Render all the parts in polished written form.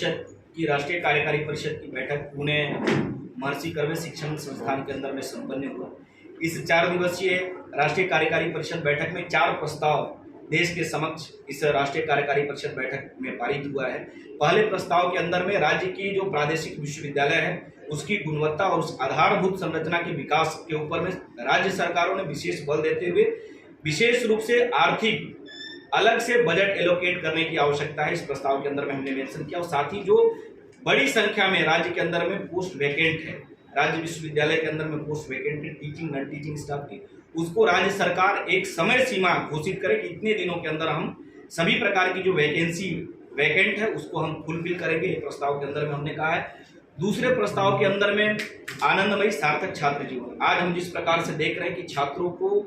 परिषद की राष्ट्रीय कार्यकारी परिषद की बैठक पुणे महर्षि कर्वे शिक्षण संस्थान के अंदर में संपन्न हुआ। इस 4 दिवसीय राष्ट्रीय कार्यकारी परिषद बैठक में 4 प्रस्ताव देश के समक्ष इस राष्ट्रीय कार्यकारी परिषद बैठक में पारित हुआ है। पहले प्रस्ताव के अंदर में राज्य की जो प्रादेशिक विश्वविद्यालय है उसकी गुणवत्ता और उस आधारभूत संरचना के विकास के ऊपर में राज्य सरकारों ने विशेष बल देते हुए विशेष रूप से आर्थिक अलग से बजट एलोकेट करने की आवश्यकता है। इस प्रस्ताव के अंदर में हमने मेंशन किया और साथ ही जो बड़ी संख्या में राज्य के अंदर में पोस्ट वैकेंट है, राज्य विश्वविद्यालय के अंदर में पोस्ट वैकेंट है टीचिंग नॉन टीचिंग स्टाफ की, उसको राज्य सरकार एक समय सीमा घोषित करे कि इतने दिनों के अंदर हम सभी प्रकार की जो वैकेंसी वैकेंट है उसको हम फुलफिल करेंगे। ये प्रस्ताव के अंदर में हमने कहा है। दूसरे प्रस्ताव के अंदर में आनंदमयी सार्थक छात्र जीवन। आज हम जिस प्रकार से देख रहे हैं कि छात्रों को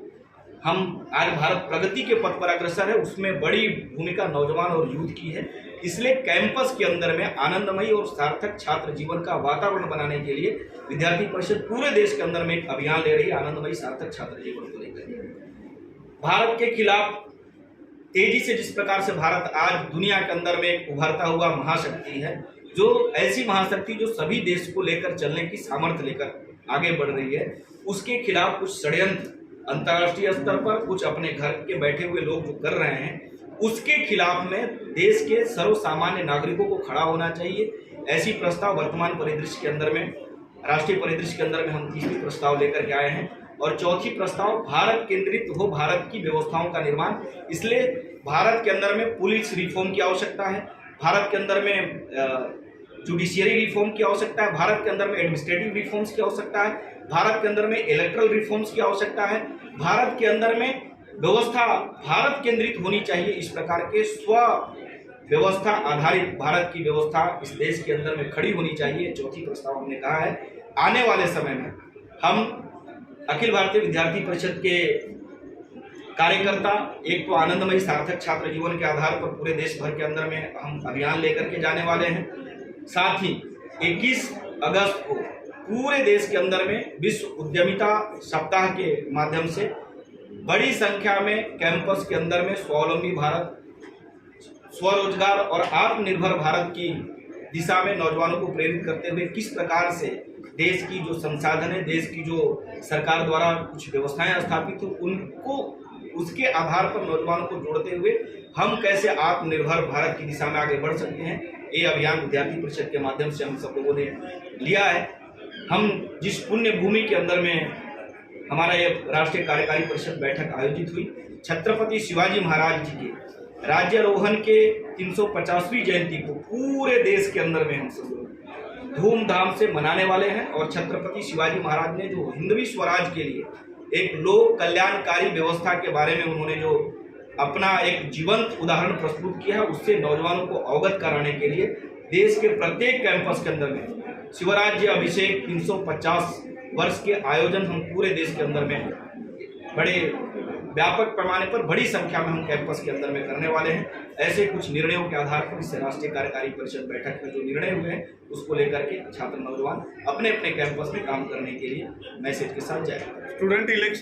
हम आज भारत प्रगति के पथ पर अग्रसर है, उसमें बड़ी भूमिका नौजवान और यूथ की है। इसलिए कैंपस के अंदर में आनंदमयी और सार्थक छात्र जीवन का वातावरण बनाने के लिए विद्यार्थी परिषद पूरे देश के अंदर में एक अभियान ले रही है आनंदमयी सार्थक छात्र जीवन को लेकर। भारत के खिलाफ तेजी से जिस प्रकार से भारत आज दुनिया के अंदर में एक उभरता हुआ महाशक्ति है, जो ऐसी महाशक्ति जो सभी देश को लेकर चलने की सामर्थ्य लेकर आगे बढ़ रही है, उसके खिलाफ कुछ षड्यंत्र अंतर्राष्ट्रीय स्तर पर कुछ अपने घर के बैठे हुए लोग जो कर रहे हैं उसके खिलाफ में देश के सर्वसामान्य नागरिकों को खड़ा होना चाहिए। ऐसी प्रस्ताव वर्तमान परिदृश्य के अंदर में राष्ट्रीय परिदृश्य के अंदर में हम तीसरी प्रस्ताव लेकर के आए हैं। और चौथी प्रस्ताव भारत केंद्रित हो भारत की व्यवस्थाओं का निर्माण। इसलिए भारत के अंदर में पुलिस रिफॉर्म की आवश्यकता है, भारत के अंदर में जुडिशियरी रिफॉर्म की आवश्यकता है, भारत के अंदर में एडमिनिस्ट्रेटिव रिफॉर्म्स की आवश्यकता है, भारत के अंदर में इलेक्ट्रल रिफॉर्म्स की आवश्यकता है, भारत के अंदर में व्यवस्था भारत केंद्रित होनी चाहिए। इस प्रकार के स्व व्यवस्था आधारित भारत की व्यवस्था इस देश के अंदर में खड़ी होनी चाहिए। चौथी प्रस्ताव हमने कहा है आने वाले समय में हम अखिल भारतीय विद्यार्थी परिषद के कार्यकर्ता एक तो आनंदमयी सार्थक छात्र जीवन के आधार पर पूरे देश भर के अंदर में हम अभियान लेकर के जाने वाले हैं। साथ ही 21 अगस्त को पूरे देश के अंदर में विश्व उद्यमिता सप्ताह के माध्यम से बड़ी संख्या में कैंपस के अंदर में स्वावलंबी भारत, स्वरोजगार और आत्मनिर्भर भारत की दिशा में नौजवानों को प्रेरित करते हुए किस प्रकार से देश की जो संसाधन है, देश की जो सरकार द्वारा कुछ व्यवस्थाएं स्थापित हो उनको उसके आधार पर नौजवानों को जोड़ते हुए हम कैसे आत्मनिर्भर भारत की दिशा में आगे बढ़ सकते हैं, ये अभियान विद्यार्थी परिषद के माध्यम से हम सब लोगों ने लिया है। हम जिस पुण्य भूमि के अंदर में हमारा ये राष्ट्रीय कार्यकारी परिषद बैठक आयोजित हुई, छत्रपति शिवाजी महाराज जी के राज्यारोहण के 350वीं जयंती को पूरे देश के अंदर में हम सब धूमधाम से मनाने वाले हैं। और छत्रपति शिवाजी महाराज ने जो हिंदवी स्वराज के लिए एक लोक कल्याणकारी व्यवस्था के बारे में उन्होंने जो अपना एक जीवंत उदाहरण प्रस्तुत किया है, उससे नौजवानों को अवगत कराने के लिए देश के प्रत्येक कैंपस के अंदर में शिवराज्य अभिषेक 350 वर्ष के आयोजन हम पूरे देश के अंदर में बड़े व्यापक पैमाने पर बड़ी संख्या में हम कैंपस के अंदर में करने वाले हैं। ऐसे कुछ निर्णयों के आधार पर इस राष्ट्रीय कार्यकारी परिषद बैठक में जो निर्णय हुए हैं उसको लेकर के छात्र नौजवान अपने अपने कैंपस में काम करने के लिए मैसेज के साथ जाएंगे। Student election